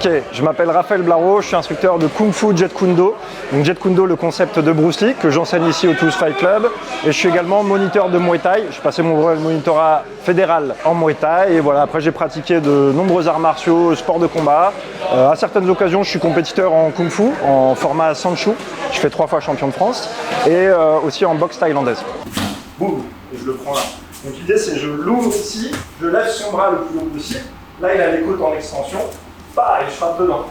Ok, je m'appelle Raphaël Blaro, je suis instructeur de Kung Fu Jeet Kune Do. Donc Jeet Kune Do, le concept de Bruce Lee, que j'enseigne ici au Toulouse Fight Club. Et je suis également moniteur de Muay Thai. J'ai passé mon brevet de monitorat fédéral en Muay Thai. Et voilà, après j'ai pratiqué de nombreux arts martiaux, sports de combat. À certaines occasions, je suis compétiteur en Kung Fu, en format Sanchu. Je fais 3 fois champion de France. Et aussi en boxe thaïlandaise. Boum, et je le prends là. Donc l'idée c'est je l'ouvre ici, je lève son bras le plus haut possible. Là il a les côtes en extension. Bah, et je frappe dedans.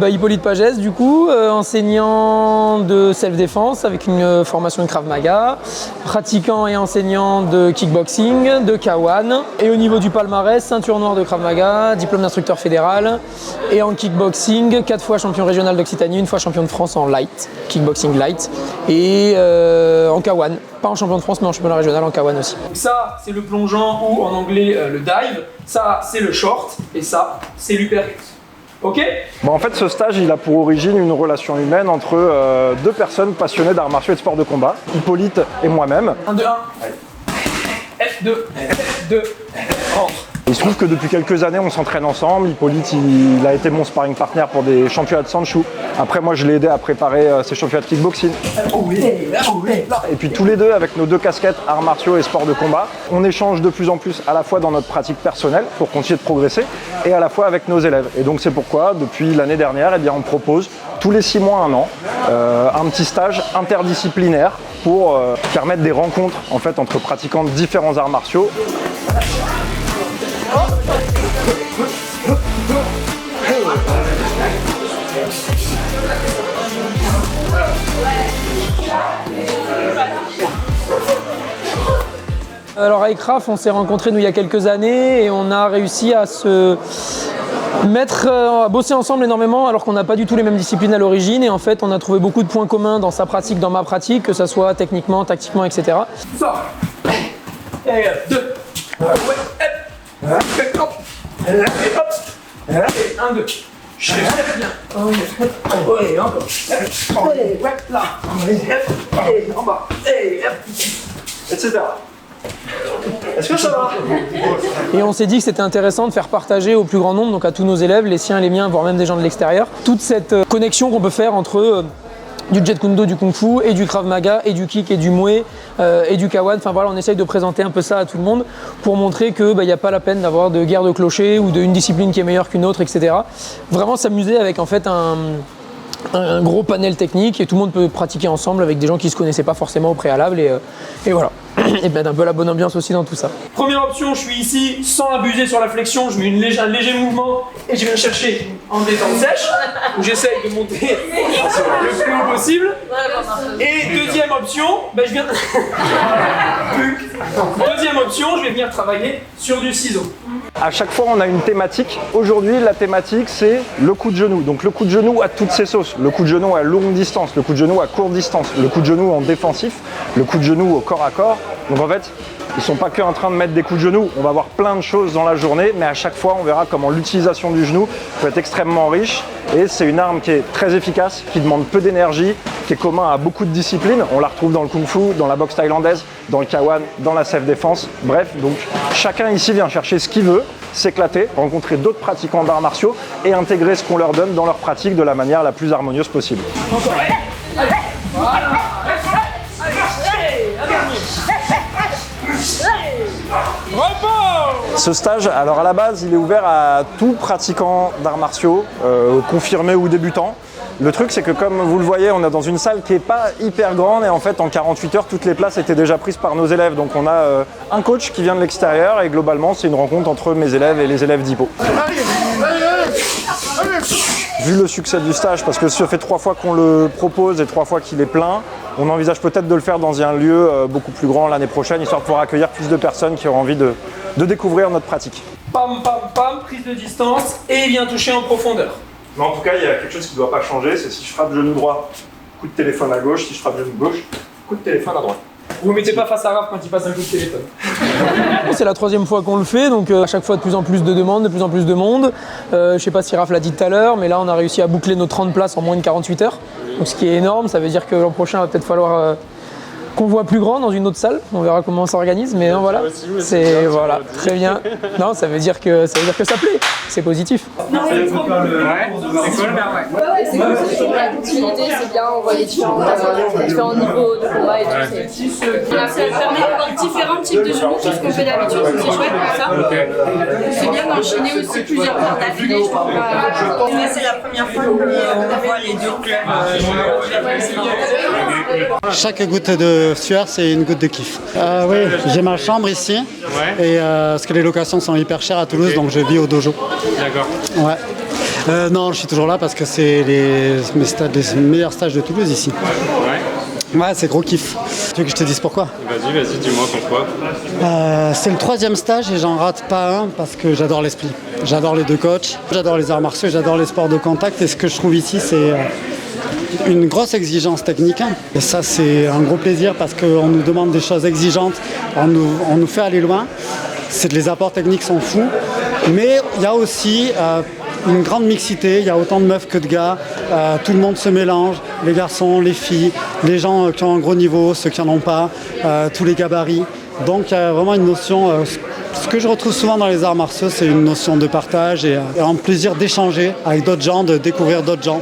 Hippolyte Pagès, du coup, enseignant de self-défense avec une formation de Krav Maga, pratiquant et enseignant de kickboxing, de K1, et au niveau du palmarès, ceinture noire de Krav Maga, diplôme d'instructeur fédéral, et en kickboxing, 4 fois champion régional d'Occitanie, 1 fois champion de France en light, kickboxing light, et en K1, pas en champion de France mais en championnat régional en K1 aussi. Donc ça, c'est le plongeant ou en anglais le dive, ça c'est le short, et ça c'est l'uppercut. Ok. Bon, en fait, ce stage, il a pour origine une relation humaine entre 2 personnes passionnées d'arts martiaux et de sport de combat, Hippolyte et moi-même. 1, 2, 1. F2, F2, rentre. Il se trouve que depuis quelques années, on s'entraîne ensemble. Hippolyte, il a été mon sparring partner pour des championnats de Sanchu. Après, moi, je l'ai aidé à préparer ses championnats de kickboxing. Et puis tous les deux, avec nos 2 casquettes, arts martiaux et sport de combat, on échange de plus en plus à la fois dans notre pratique personnelle pour continuer de progresser et à la fois avec nos élèves. Et donc c'est pourquoi, depuis l'année dernière, on propose tous les 6 mois, 1 an, un petit stage interdisciplinaire pour permettre des rencontres en fait, entre pratiquants de différents arts martiaux. Alors avec Raph, on s'est rencontrés nous il y a quelques années et on a réussi à se mettre à bosser ensemble énormément alors qu'on n'a pas du tout les mêmes disciplines à l'origine et en fait on a trouvé beaucoup de points communs dans sa pratique, dans ma pratique, que ce soit techniquement, tactiquement, etc. Sors. Et 2. Ouais, hop. Et hop. Et 1, 2. Je fais très bien. Ouais, encore. Ouais, là. Et en bas. Et hop. Etc. Est-ce que ça va? Et on s'est dit que c'était intéressant de faire partager au plus grand nombre, donc à tous nos élèves, les siens et les miens, voire même des gens de l'extérieur, toute cette connexion qu'on peut faire entre du Jeet Kune Do, du Kung Fu, et du Krav Maga, et du Kick, et du Muay, et du K1. Enfin voilà, on essaye de présenter un peu ça à tout le monde pour montrer qu'il n'y a pas la peine d'avoir de guerre de clochers ou d'une discipline qui est meilleure qu'une autre, etc. Vraiment s'amuser avec en fait un gros panel technique et tout le monde peut pratiquer ensemble avec des gens qui ne se connaissaient pas forcément au préalable et voilà. Et bien un peu la bonne ambiance aussi dans tout ça. Première option, je suis ici sans abuser sur la flexion, je mets un léger mouvement et je viens chercher en détente sèche où j'essaye de monter le plus haut possible. Et deuxième option, je viens deuxième option, je vais venir travailler sur du ciseau. À chaque fois, on a une thématique. Aujourd'hui, la thématique, c'est le coup de genou. Donc le coup de genou à toutes ses sauces. Le coup de genou à longue distance, le coup de genou à courte distance, le coup de genou en défensif, le coup de genou au corps à corps. Donc en fait, ils ne sont pas que en train de mettre des coups de genou. On va voir plein de choses dans la journée, mais à chaque fois, on verra comment l'utilisation du genou peut être extrêmement riche. Et c'est une arme qui est très efficace, qui demande peu d'énergie, qui est commun à beaucoup de disciplines. On la retrouve dans le Kung Fu, dans la boxe thaïlandaise, dans le K1, dans la self-défense. Bref, donc chacun ici vient chercher ce qu'il veut, s'éclater, rencontrer d'autres pratiquants d'arts martiaux et intégrer ce qu'on leur donne dans leur pratique de la manière la plus harmonieuse possible. Encore. Allez. Voilà. Ce stage, alors à la base, il est ouvert à tout pratiquant d'arts martiaux, confirmé ou débutant. Le truc, c'est que comme vous le voyez, on est dans une salle qui n'est pas hyper grande et en fait, en 48 heures, toutes les places étaient déjà prises par nos élèves. Donc on a un coach qui vient de l'extérieur et globalement, c'est une rencontre entre mes élèves et les élèves d'Hippo. Vu le succès du stage, parce que ça fait 3 fois qu'on le propose et 3 fois qu'il est plein, on envisage peut-être de le faire dans un lieu beaucoup plus grand l'année prochaine, histoire de pouvoir accueillir plus de personnes qui auront envie de découvrir notre pratique. Pam, pam, pam, prise de distance et il vient toucher en profondeur. Mais en tout cas, il y a quelque chose qui ne doit pas changer, c'est si je frappe genou droit, coup de téléphone à gauche, si je frappe genou gauche, coup de téléphone à droite. Vous ne mettez pas face à Raph quand il passe un coup de téléphone. C'est la 3e fois qu'on le fait, donc à chaque fois de plus en plus de demandes, de plus en plus de monde. Je sais pas si Raph l'a dit tout à l'heure, mais là on a réussi à boucler nos 30 places en moins de 48 heures. Donc ce qui est énorme, ça veut dire que l'an prochain il va peut-être falloir qu'on voit plus grand dans une autre salle. On verra comment on s'organise, mais non, voilà. C'est voilà, très bien. Non, ça veut dire que ça plaît. C'est positif. Non, c'est cool, mais ouais. C'est cool, c'est la continuité, c'est bien, on voit les différents niveaux de combat et tout. Ça permet d'avoir différents types de genoux, tout ce qu'on fait d'habitude, c'est chouette comme ça. C'est bien d'enchaîner aussi plusieurs heures d'affilée, je trouve. C'est la première fois qu'on voit les deux clubs. Chaque goutte de sueur, c'est une goutte de kiff. Oui, j'ai ma chambre ici, et parce que les locations sont hyper chères à Toulouse, donc je vis au dojo. D'accord. Ouais. Non, je suis toujours là parce que c'est les meilleurs stages de Toulouse ici. Ouais, c'est gros kiff. Tu veux que je te dise pourquoi? Vas-y, dis-moi pourquoi. C'est le 3e stage et j'en rate pas un parce que j'adore l'esprit. J'adore les deux coachs, j'adore les arts martiaux, j'adore les sports de contact, et ce que je trouve ici, c'est une grosse exigence technique. Et ça, c'est un gros plaisir parce qu'on nous demande des choses exigeantes, on nous fait aller loin. Les apports techniques sont fous, mais il y a aussi une grande mixité, il y a autant de meufs que de gars, tout le monde se mélange, les garçons, les filles, les gens qui ont un gros niveau, ceux qui n'en ont pas, tous les gabarits. Donc il y a vraiment une notion, ce que je retrouve souvent dans les arts martiaux, c'est une notion de partage et un plaisir d'échanger avec d'autres gens, de découvrir d'autres gens.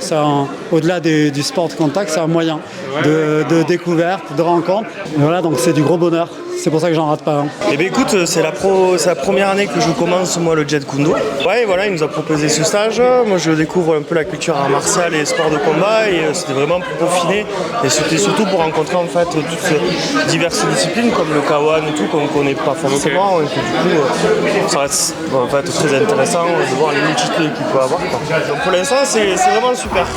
Au-delà du sport de contact, c'est un moyen de découverte, de rencontre. Et voilà, donc c'est du gros bonheur. C'est pour ça que j'en rate pas un. Eh bien écoute, c'est la première année que je commence moi le Jet Kundo. Ouais, voilà, il nous a proposé ce stage. Moi je découvre un peu la culture art martial et sport de combat, et c'était vraiment pour peaufiner, et c'était surtout pour rencontrer en fait toutes diverses disciplines comme le Kawan et tout qu'on ne connaît pas forcément, et que du coup ça reste en fait très intéressant de voir les multitudes qu'il peut avoir, quoi. Donc pour l'instant c'est vraiment super.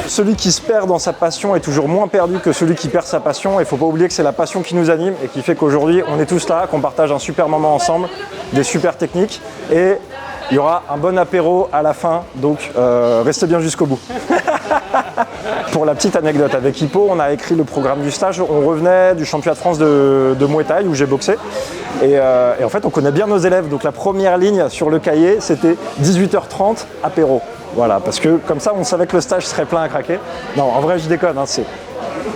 Celui qui se perd dans sa passion est toujours moins perdu que celui qui perd sa passion. Il ne faut pas oublier que c'est la passion qui nous anime et qui fait qu'aujourd'hui on est tous là, qu'on partage un super moment ensemble, des super techniques, et il y aura un bon apéro à la fin, donc restez bien jusqu'au bout. Pour la petite anecdote, avec Hippo, on a écrit le programme du stage. On revenait du championnat de France de Muay Thai où j'ai boxé. Et en fait, on connaît bien nos élèves. Donc la première ligne sur le cahier, c'était 18h30 apéro. Voilà, parce que comme ça, on savait que le stage serait plein à craquer. Non, en vrai, je déconne. Hein,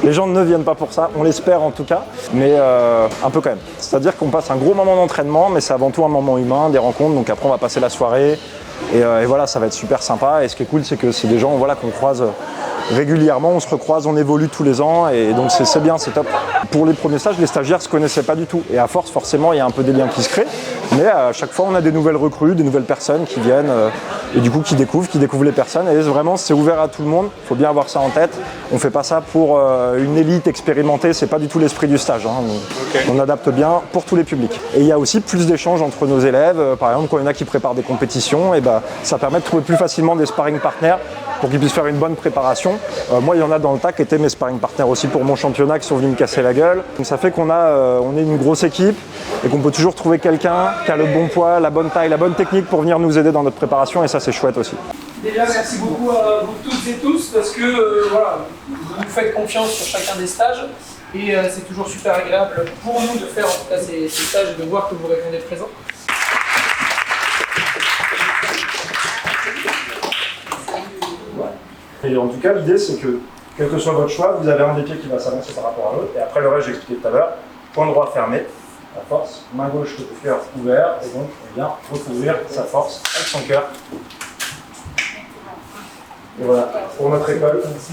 les gens ne viennent pas pour ça, on l'espère en tout cas, mais un peu quand même. C'est-à-dire qu'on passe un gros moment d'entraînement, mais c'est avant tout un moment humain, des rencontres. Donc après, on va passer la soirée. Et voilà, ça va être super sympa. Et ce qui est cool, c'est que c'est des gens qu'on croise régulièrement, on se recroise, on évolue tous les ans, et donc c'est bien, c'est top. Pour les premiers stages, les stagiaires ne se connaissaient pas du tout, et à force, forcément, il y a un peu des liens qui se créent, mais à chaque fois, on a des nouvelles recrues, des nouvelles personnes qui viennent, et du coup, qui découvrent les personnes, et vraiment, c'est ouvert à tout le monde, il faut bien avoir ça en tête. On ne fait pas ça pour une élite expérimentée, c'est pas du tout l'esprit du stage, hein. On adapte bien pour tous les publics. Et il y a aussi plus d'échanges entre nos élèves, par exemple, quand il y en a qui préparent des compétitions, et ça permet de trouver plus facilement des sparring partners pour qu'ils puissent faire une bonne préparation. Moi, il y en a dans le tas qui étaient mes sparring partners aussi pour mon championnat, qui sont venus me casser la gueule. Donc ça fait qu'on est une grosse équipe et qu'on peut toujours trouver quelqu'un qui a le bon poids, la bonne taille, la bonne technique pour venir nous aider dans notre préparation, et ça, c'est chouette aussi. Déjà, merci beaucoup à vous toutes et tous, parce que vous nous faites confiance sur chacun des stages, et c'est toujours super agréable pour nous de faire en tout cas ces stages et de voir que vous répondez présent. Et en tout cas, l'idée, c'est que, quel que soit votre choix, vous avez un des pieds qui va s'avancer par rapport à l'autre. Et après, le reste, j'ai expliqué tout à l'heure, point droit fermé, la force, main gauche, le cœur ouvert, et donc on vient recouvrir sa force avec son cœur. Et voilà, pour notre école. Merci.